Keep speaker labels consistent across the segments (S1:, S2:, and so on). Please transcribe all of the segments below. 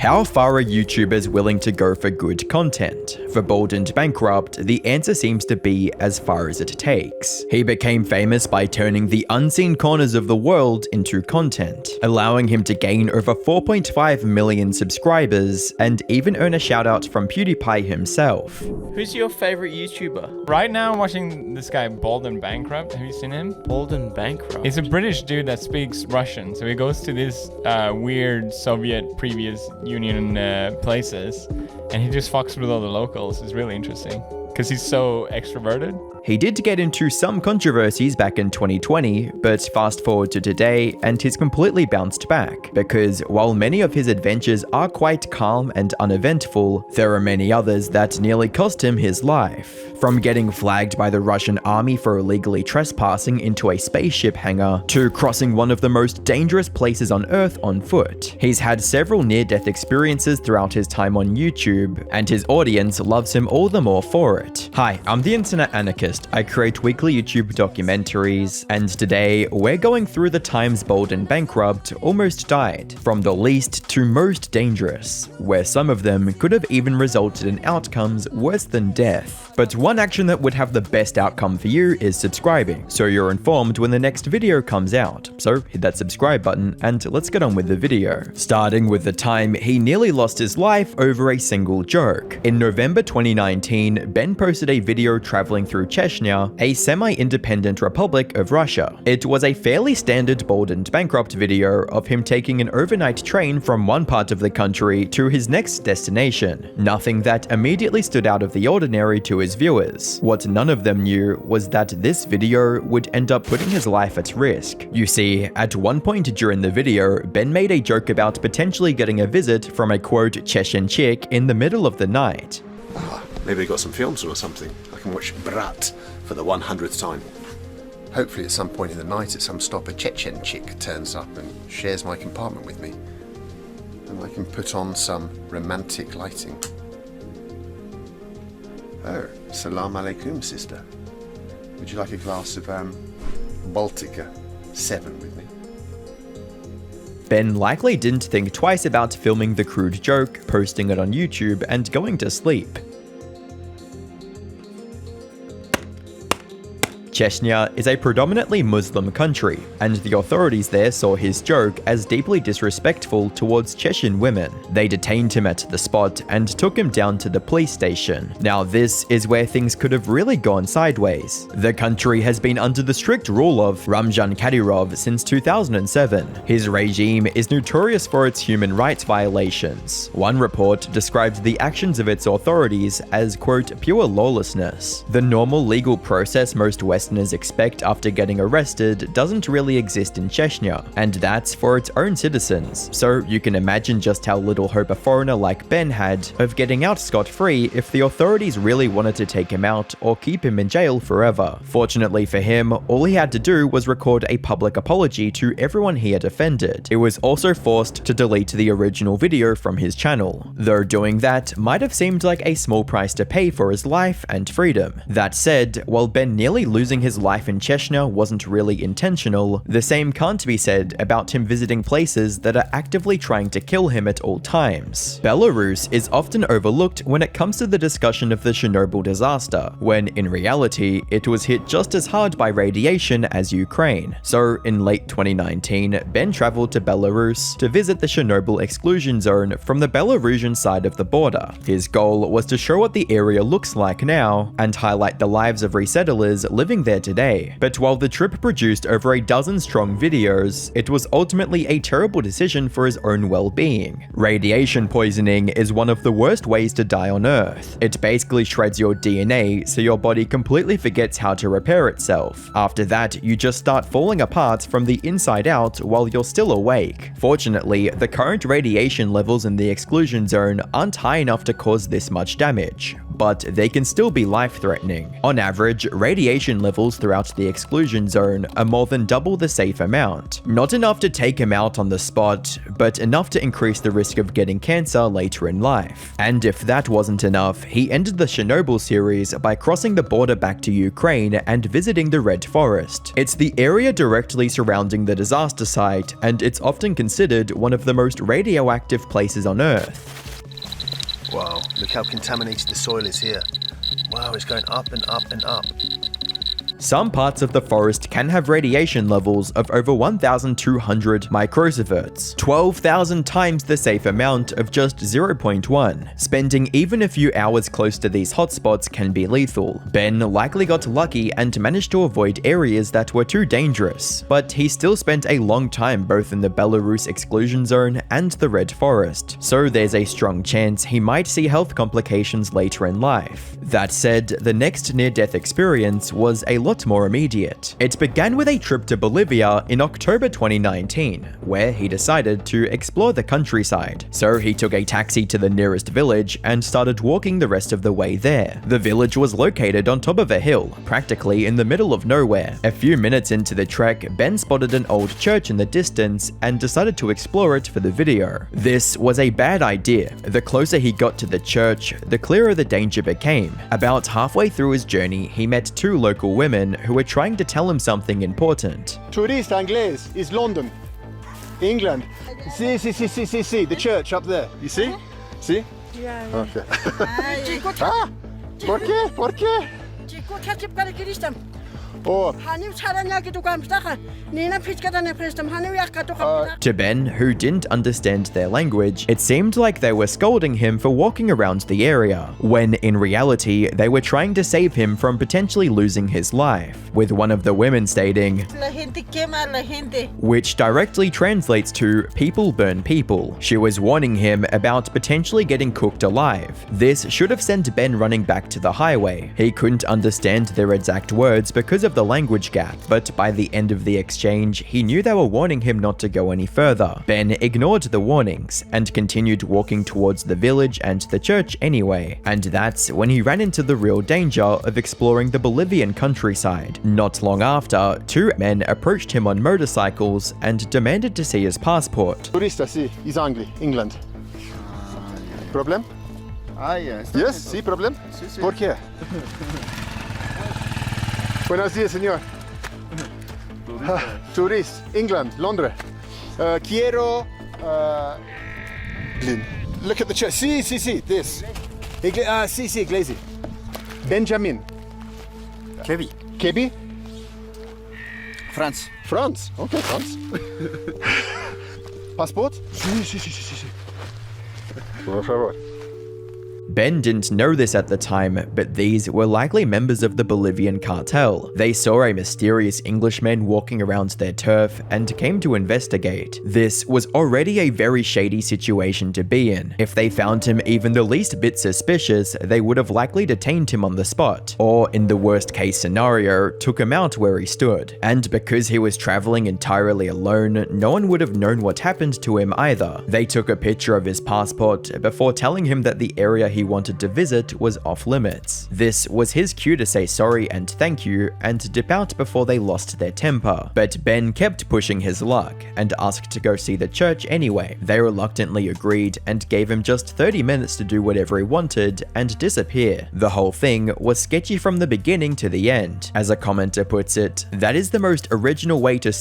S1: How far are YouTubers willing to go for good content? For Bald and Bankrupt, the answer seems to be as far as it takes. He became famous by turning the unseen corners of the world into content, allowing him to gain over 4.5 million subscribers and even earn a shoutout from PewDiePie himself.
S2: Who's your favorite YouTuber?
S3: Right now I'm watching this guy Bald and Bankrupt. Have you seen him?
S2: Bald and Bankrupt?
S3: He's a British dude that speaks Russian. So he goes to these weird Soviet previous Union places and he just fucks with all the locals. It's really interesting because he's so extroverted.
S1: He did get into some controversies back in 2020, but fast forward to today and he's completely bounced back, because while many of his adventures are quite calm and uneventful, there are many others that nearly cost him his life. From getting flagged by the Russian army for illegally trespassing into a spaceship hangar, to crossing one of the most dangerous places on Earth on foot. He's had several near-death experiences throughout his time on YouTube, and his audience loves him all the more for it. Hi, I'm the Internet Anarchist. I create weekly YouTube documentaries, and today we're going through the times Bald and Bankrupt almost died, from the least to most dangerous, where some of them could have even resulted in outcomes worse than death. But one action that would have the best outcome for you is subscribing, so you're informed when the next video comes out. So hit that subscribe button and let's get on with the video. Starting with the time he nearly lost his life over a single joke. In November 2019, Ben posted a video traveling through Chechnya, a semi-independent republic of Russia. It was a fairly standard Bald and Bankrupt video of him taking an overnight train from one part of the country to his next destination. Nothing that immediately stood out of the ordinary to his viewers. What none of them knew was that this video would end up putting his life at risk. You see, at one point during the video, Ben made a joke about potentially getting a visit from a quote Chechen chick in the middle of the night.
S4: Maybe they got some films or something. I can watch Brat for the 100th time. Hopefully at some point in the night at some stop a Chechen chick turns up and shares my compartment with me. And I can put on some romantic lighting. Oh, salam alaikum, sister. Would you like a glass of Baltica 7 with me?
S1: Ben likely didn't think twice about filming the crude joke, posting it on YouTube, and going to sleep. Chechnya is a predominantly Muslim country, and the authorities there saw his joke as deeply disrespectful towards Chechen women. They detained him at the spot and took him down to the police station. Now this is where things could have really gone sideways. The country has been under the strict rule of Ramzan Kadyrov since 2007. His regime is notorious for its human rights violations. One report described the actions of its authorities as, quote, pure lawlessness. The normal legal process most Westerners expect after getting arrested doesn't really exist in Chechnya, and that's for its own citizens. So you can imagine just how little hope a foreigner like Ben had of getting out scot-free if the authorities really wanted to take him out or keep him in jail forever. Fortunately for him, all he had to do was record a public apology to everyone he had offended. He was also forced to delete the original video from his channel, though doing that might have seemed like a small price to pay for his life and freedom. That said, while Ben nearly losing his life in Chechnya wasn't really intentional, the same can't be said about him visiting places that are actively trying to kill him at all times. Belarus is often overlooked when it comes to the discussion of the Chernobyl disaster, when in reality, it was hit just as hard by radiation as Ukraine. So in late 2019, Ben traveled to Belarus to visit the Chernobyl exclusion zone from the Belarusian side of the border. His goal was to show what the area looks like now and highlight the lives of resettlers living there today. But while the trip produced over a dozen strong videos, it was ultimately a terrible decision for his own well-being. Radiation poisoning is one of the worst ways to die on Earth. It basically shreds your DNA so your body completely forgets how to repair itself. After that, you just start falling apart from the inside out while you're still awake. Fortunately, the current radiation levels in the exclusion zone aren't high enough to cause this much damage. but they can still be life-threatening. On average, radiation levels throughout the exclusion zone are more than double the safe amount. Not enough to take him out on the spot, but enough to increase the risk of getting cancer later in life. And if that wasn't enough, he ended the Chernobyl series by crossing the border back to Ukraine and visiting the Red Forest. It's the area directly surrounding the disaster site, and it's often considered one of the most radioactive places on Earth.
S5: Wow, look how contaminated the soil is here. Wow, it's going up and up and up.
S1: Some parts of the forest can have radiation levels of over 1,200 microsieverts, 12,000 times the safe amount of just 0.1. Spending even a few hours close to these hotspots can be lethal. Ben likely got lucky and managed to avoid areas that were too dangerous, but he still spent a long time both in the Belarus exclusion zone and the Red Forest, so there's a strong chance he might see health complications later in life. That said, the next near-death experience was a lot more immediate. It began with a trip to Bolivia in October 2019, where he decided to explore the countryside. So he took a taxi to the nearest village and started walking the rest of the way there. The village was located on top of a hill, practically in the middle of nowhere. A few minutes into the trek, Ben spotted an old church in the distance and decided to explore it for the video. This was a bad idea. The closer he got to the church, the clearer the danger became. About halfway through his journey, he met two local women who were trying to tell him something important.
S6: Tourist Anglais is London, England. See, the church up there. You see? See?
S7: Yeah.
S6: Okay. Ah, ¿por qué? ¿Por qué? Oh.
S1: To Ben, who didn't understand their language, it seemed like they were scolding him for walking around the area, when in reality, they were trying to save him from potentially losing his life, with one of the women stating, which directly translates to "people burn people." She was warning him about potentially getting cooked alive. This should have sent Ben running back to the highway. He couldn't understand their exact words because of the language gap, but by the end of the exchange, he knew they were warning him not to go any further. Ben ignored the warnings and continued walking towards the village and the church anyway, and that's when he ran into the real danger of exploring the Bolivian countryside. Not long after, two men approached him on motorcycles and demanded to see his passport.
S6: Turista, sí, is England. Problem?
S8: Yes.
S6: Yes, sí, problem?
S8: Sí.
S6: ¿Por qué? Buenos días, señor. Tourist, England, Londres. Quiero... look at the church. Sí, this. Sí, Iglesia. Benjamin. Kebi? France. Okay, France. Passport? Sí. Por favor.
S1: Ben didn't know this at the time, but these were likely members of the Bolivian cartel. They saw a mysterious Englishman walking around their turf and came to investigate. This was already a very shady situation to be in. If they found him even the least bit suspicious, they would have likely detained him on the spot, or in the worst case scenario, took him out where he stood. And because he was traveling entirely alone, no one would have known what happened to him either. They took a picture of his passport before telling him that the area he wanted to visit was off limits. This was his cue to say sorry and thank you and dip out before they lost their temper. But Ben kept pushing his luck and asked to go see the church anyway. They reluctantly agreed and gave him just 30 minutes to do whatever he wanted and disappear. The whole thing was sketchy from the beginning to the end. As a commenter puts it, that is the most original way to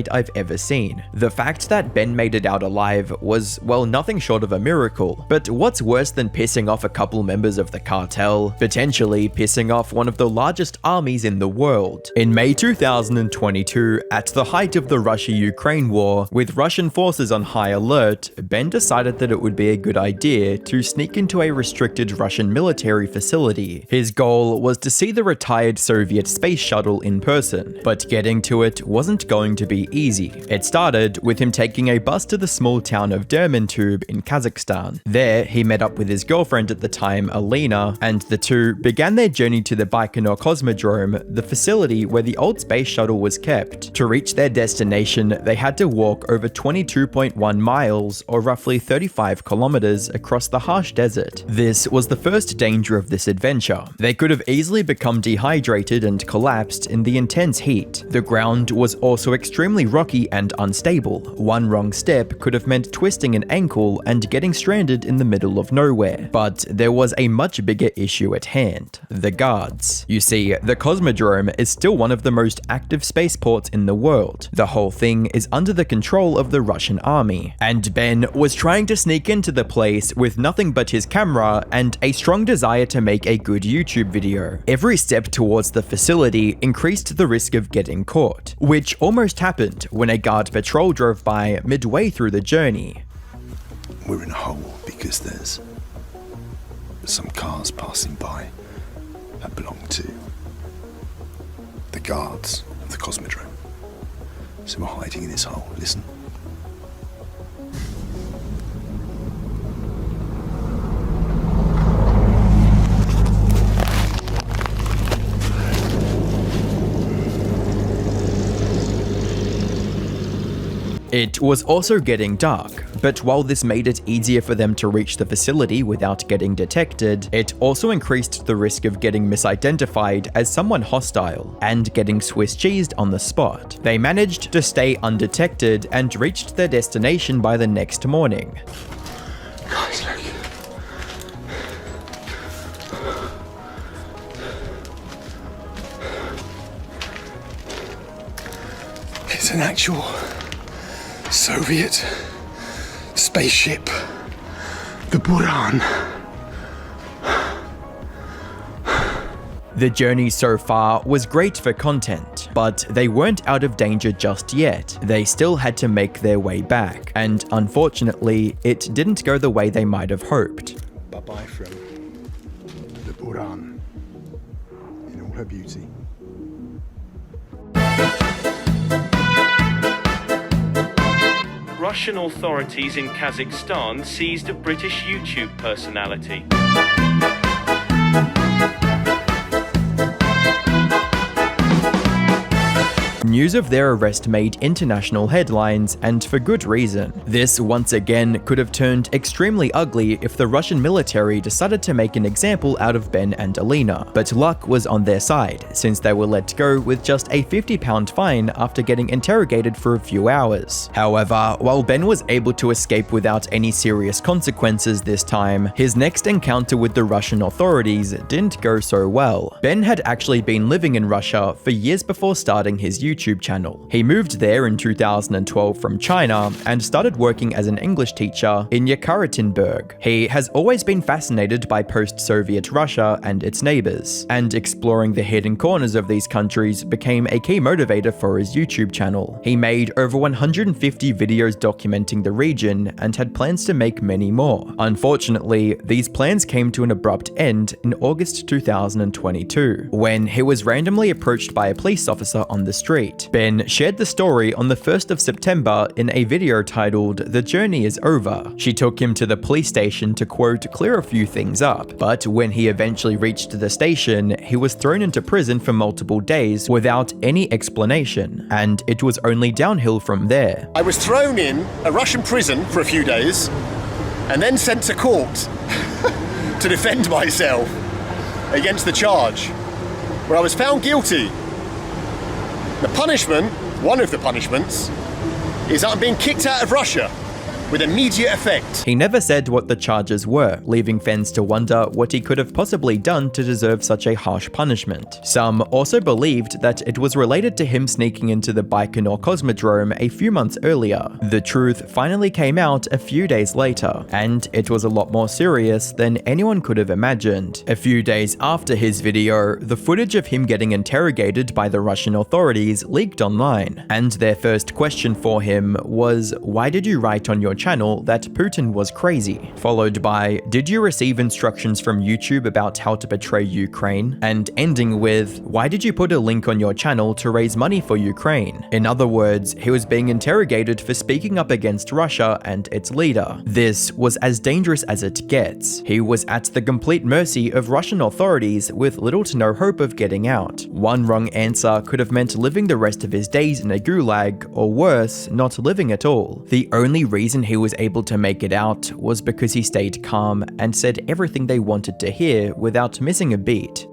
S1: I've ever seen. The fact that Ben made it out alive was, well, nothing short of a miracle. But what's worse than pissing off a couple members of the cartel? Potentially pissing off one of the largest armies in the world. In May 2022, at the height of the Russia-Ukraine war, with Russian forces on high alert, Ben decided that it would be a good idea to sneak into a restricted Russian military facility. His goal was to see the retired Soviet space shuttle in person, but getting to it wasn't going to be pretty easy. It started with him taking a bus to the small town of Darien Gap in Kazakhstan. There, he met up with his girlfriend at the time, Alina, and the two began their journey to the Baikonur cosmodrome, the facility where the old space shuttle was kept. To reach their destination, they had to walk over 22.1 miles, or roughly 35 kilometers, across the harsh desert. This was the first danger of this adventure. They could have easily become dehydrated and collapsed in the intense heat. The ground was also extremely rocky and unstable. One wrong step could have meant twisting an ankle and getting stranded in the middle of nowhere. But there was a much bigger issue at hand: the guards. You see, the cosmodrome is still one of the most active spaceports in the world. The whole thing is under the control of the Russian army, and Ben was trying to sneak into the place with nothing but his camera and a strong desire to make a good YouTube video. Every step towards the facility increased the risk of getting caught, which almost happened when a guard patrol drove by midway through the journey.
S7: We're in a hole because there's some cars passing by that belong to the guards of the cosmodrome. So we're hiding in this hole. Listen.
S1: It was also getting dark, but while this made it easier for them to reach the facility without getting detected, it also increased the risk of getting misidentified as someone hostile and getting Swiss cheesed on the spot. They managed to stay undetected and reached their destination by the next morning.
S7: Guys, look. It's an actual Soviet spaceship, the Buran.
S1: The journey so far was great for content, but they weren't out of danger just yet. They still had to make their way back, and unfortunately, it didn't go the way they might have hoped.
S7: Bye-bye from the Buran in all her beauty.
S8: Russian authorities in Kazakhstan seized a British YouTube personality.
S1: News of their arrest made international headlines, and for good reason. This, once again, could have turned extremely ugly if the Russian military decided to make an example out of Ben and Alina. But luck was on their side, since they were let go with just a £50 fine after getting interrogated for a few hours. However, while Ben was able to escape without any serious consequences this time, his next encounter with the Russian authorities didn't go so well. Ben had actually been living in Russia for years before starting his YouTube channel. He moved there in 2012 from China and started working as an English teacher in Yekaterinburg. He has always been fascinated by post-Soviet Russia and its neighbors, and exploring the hidden corners of these countries became a key motivator for his YouTube channel. He made over 150 videos documenting the region and had plans to make many more. Unfortunately, these plans came to an abrupt end in August 2022, when he was randomly approached by a police officer on the street. Ben shared the story on the 1st of September in a video titled "The Journey is Over." She took him to the police station to, quote, clear a few things up, but when he eventually reached the station, he was thrown into prison for multiple days without any explanation, and it was only downhill from there.
S6: I was thrown in a Russian prison for a few days and then sent to court to defend myself against the charge, where I was found guilty. The punishment, one of the punishments, is that I'm being kicked out of Russia with immediate effect.
S1: He never said what the charges were, leaving fans to wonder what he could have possibly done to deserve such a harsh punishment. Some also believed that it was related to him sneaking into the Baikonur cosmodrome a few months earlier. The truth finally came out a few days later, and it was a lot more serious than anyone could have imagined. A few days after his video, the footage of him getting interrogated by the Russian authorities leaked online, and their first question for him was, "Why did you write on your channel that Putin was crazy, followed by "Did you receive instructions from YouTube about how to betray Ukraine?" and ending with "Why did you put a link on your channel to raise money for Ukraine?" In other words, he was being interrogated for speaking up against Russia and its leader. This was as dangerous as it gets. He was at the complete mercy of Russian authorities with little to no hope of getting out. One wrong answer could have meant living the rest of his days in a gulag, or worse, not living at all. The only reason he was able to make it out was because he stayed calm and said everything they wanted to hear without missing a beat.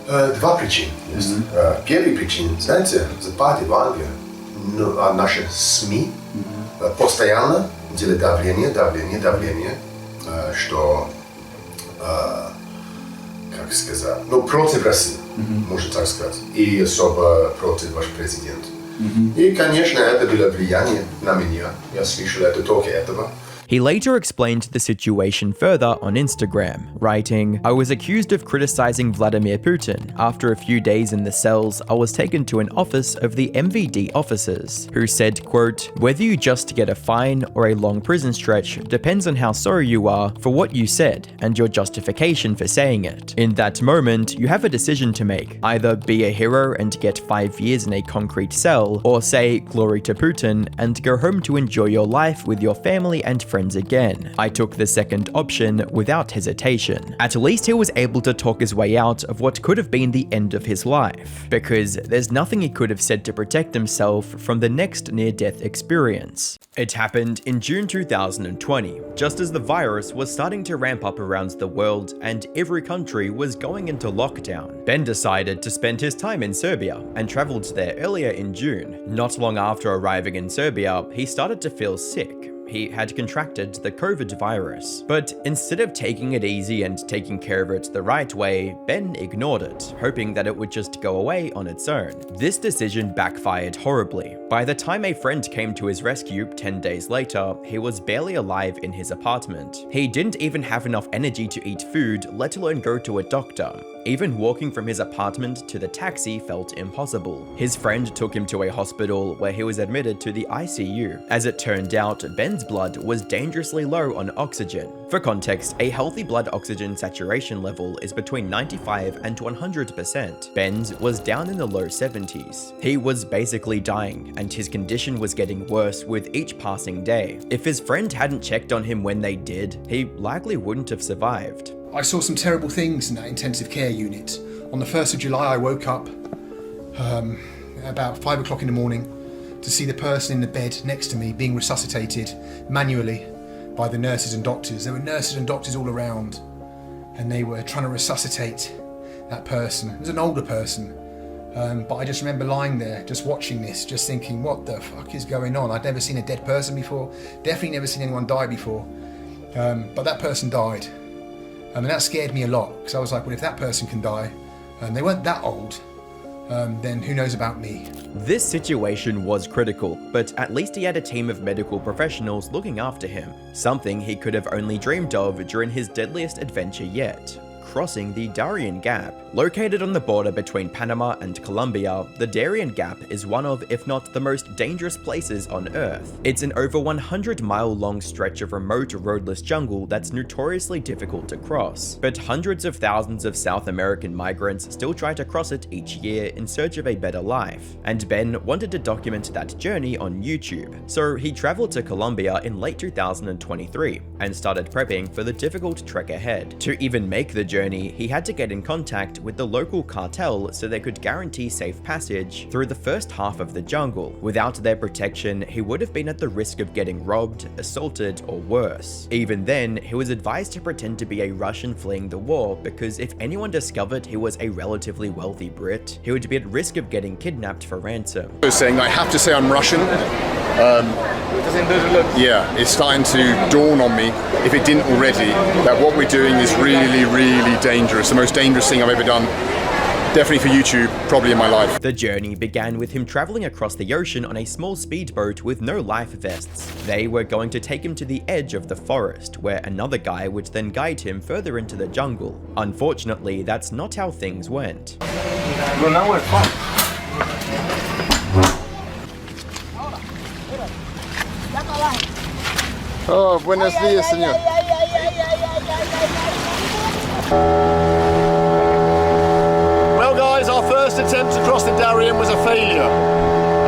S7: Два причин есть. Первая причина, знаете, в Западе, в Англии, наши СМИ постоянно делают давление, что, как сказать, против России, можно так сказать, и особо против вашего президента. И, конечно, это было влияние на меня. Я слышал это только этого.
S1: He later explained the situation further on Instagram, writing, "I was accused of criticizing Vladimir Putin. After a few days in the cells, I was taken to an office of the MVD officers, who said, quote, whether you just get a fine or a long prison stretch depends on how sorry you are for what you said and your justification for saying it. In that moment, you have a decision to make. Either be a hero and get 5 years in a concrete cell, or say glory to Putin and go home to enjoy your life with your family and friends again. I took the second option without hesitation." At least he was able to talk his way out of what could have been the end of his life, because there's nothing he could have said to protect himself from the next near-death experience. It happened in June 2020, just as the virus was starting to ramp up around the world and every country was going into lockdown. Ben decided to spend his time in Serbia and traveled there earlier in June. Not long after arriving in Serbia, he started to feel sick. He had contracted the COVID virus. But instead of taking it easy and taking care of it the right way, Ben ignored it, hoping that it would just go away on its own. This decision backfired horribly. By the time a friend came to his rescue 10 days later, he was barely alive in his apartment. He didn't even have enough energy to eat food, let alone go to a doctor. Even walking from his apartment to the taxi felt impossible. His friend took him to a hospital where he was admitted to the ICU. As it turned out, Ben's blood was dangerously low on oxygen. For context, a healthy blood oxygen saturation level is between 95 and 100%. Ben's was down in the low 70s. He was basically dying, and his condition was getting worse with each passing day. If his friend hadn't checked on him when they did, he likely wouldn't have survived.
S9: I saw some terrible things in that intensive care unit. On the 1st of July, I woke up about 5 o'clock in the morning to see the person in the bed next to me being resuscitated manually by the nurses and doctors. There were nurses and doctors all around, and they were trying to resuscitate that person. It was an older person, but I just remember lying there, just watching this, just thinking, what the fuck is going on? I'd never seen a dead person before, definitely never seen anyone die before, but that person died. And that scared me a lot, because I was like, well, if that person can die, and they weren't that old, then who knows about me?
S1: This situation was critical, but at least he had a team of medical professionals looking after him, something he could have only dreamed of during his deadliest adventure yet. Crossing the Darien Gap. Located on the border between Panama and Colombia, the Darien Gap is one of, if not the most dangerous places on Earth. It's an over 100-mile long stretch of remote roadless jungle that's notoriously difficult to cross, but hundreds of thousands of South American migrants still try to cross it each year in search of a better life, and Ben wanted to document that journey on YouTube. So he traveled to Colombia in late 2023 and started prepping for the difficult trek ahead. To even make the journey, he had to get in contact with the local cartel so they could guarantee safe passage through the first half of the jungle. Without their protection, he would have been at the risk of getting robbed, assaulted, or worse. Even then, he was advised to pretend to be a Russian fleeing the war, because if anyone discovered he was a relatively wealthy Brit, he would be at risk of getting kidnapped for ransom.
S6: I was saying, I have to say I'm Russian. Yeah, it's starting to dawn on me, if it didn't already, that what we're doing is really, really dangerous. The most dangerous thing I've ever done. Definitely for YouTube, probably in my life.
S1: The journey began with him traveling across the ocean on a small speedboat with no life vests. They were going to take him to the edge of the forest, where another guy would then guide him further into the jungle. Unfortunately, that's not how things went.
S10: Well, now we're fine.
S6: Oh, buenos dias, señor. Well, guys, our first attempt to cross the Darien was a failure.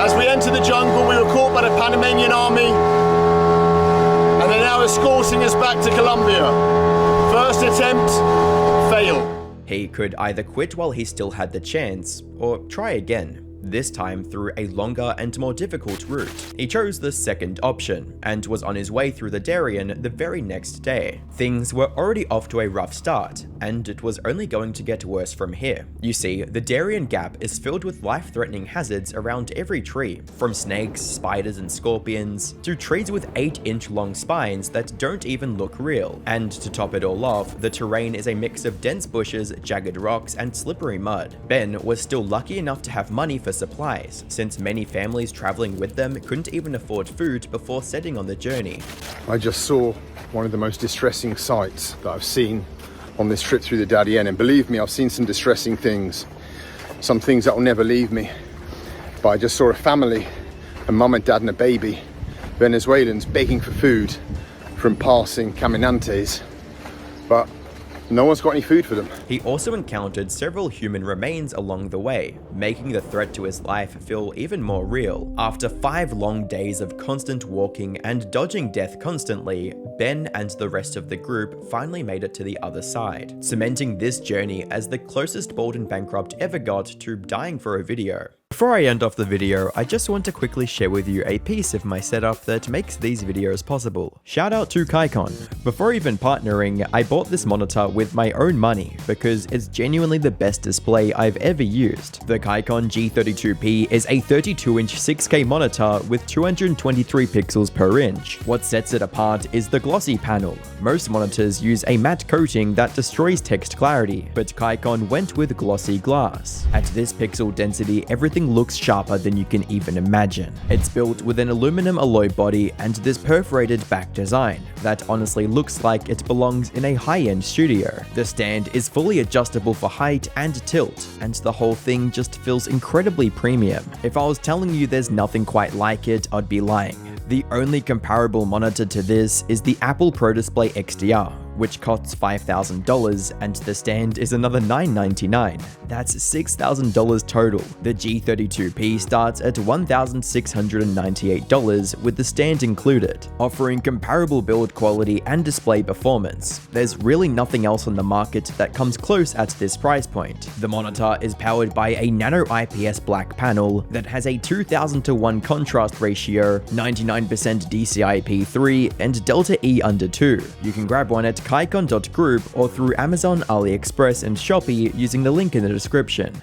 S6: As we entered the jungle, we were caught by the Panamanian army, and they're now escorting us back to Colombia. First attempt, fail.
S1: He could either quit while he still had the chance, or try again, this time through a longer and more difficult route. He chose the second option, and was on his way through the Darien the very next day. Things were already off to a rough start, and it was only going to get worse from here. You see, the Darien Gap is filled with life-threatening hazards around every tree, from snakes, spiders and scorpions, to trees with 8-inch long spines that don't even look real. And to top it all off, the terrain is a mix of dense bushes, jagged rocks and slippery mud. Ben was still lucky enough to have money for supplies, since many families traveling with them couldn't even afford food before setting on the journey.
S6: I just saw one of the most distressing sights that I've seen on this trip through the Darien, and believe me, I've seen some distressing things, some things that will never leave me. But I just saw a family, a mum and dad and a baby, Venezuelans begging for food from passing caminantes, but no one's got any food for them.
S1: He also encountered several human remains along the way, making the threat to his life feel even more real. After 5 long days of constant walking and dodging death constantly, Ben and the rest of the group finally made it to the other side, cementing this journey as the closest Bald and Bankrupt ever got to dying for a video. Before I end off the video, I just want to quickly share with you a piece of my setup that makes these videos possible. Shout out to Kaikon. Before even partnering, I bought this monitor with my own money because it's genuinely the best display I've ever used. The Kaikon G32P is a 32-inch 6K monitor with 223 pixels per inch. What sets it apart is the glossy panel. Most monitors use a matte coating that destroys text clarity, but Kaikon went with glossy glass. At this pixel density, everything looks sharper than you can even imagine. It's built with an aluminum alloy body and this perforated back design that honestly looks like it belongs in a high-end studio. The stand is fully adjustable for height and tilt, and the whole thing just feels incredibly premium. If I was telling you there's nothing quite like it, I'd be lying. The only comparable monitor to this is the Apple Pro Display XDR, which costs $5,000, and the stand is another $999. That's $6,000 total. The G32P starts at $1,698 with the stand included, offering comparable build quality and display performance. There's really nothing else on the market that comes close at this price point. The monitor is powered by a nano IPS black panel that has a 2000:1 contrast ratio, 99% DCI-P3, and Delta E under 2. You can grab one at kaikon.group or through Amazon, AliExpress, and Shopee using the link in the description.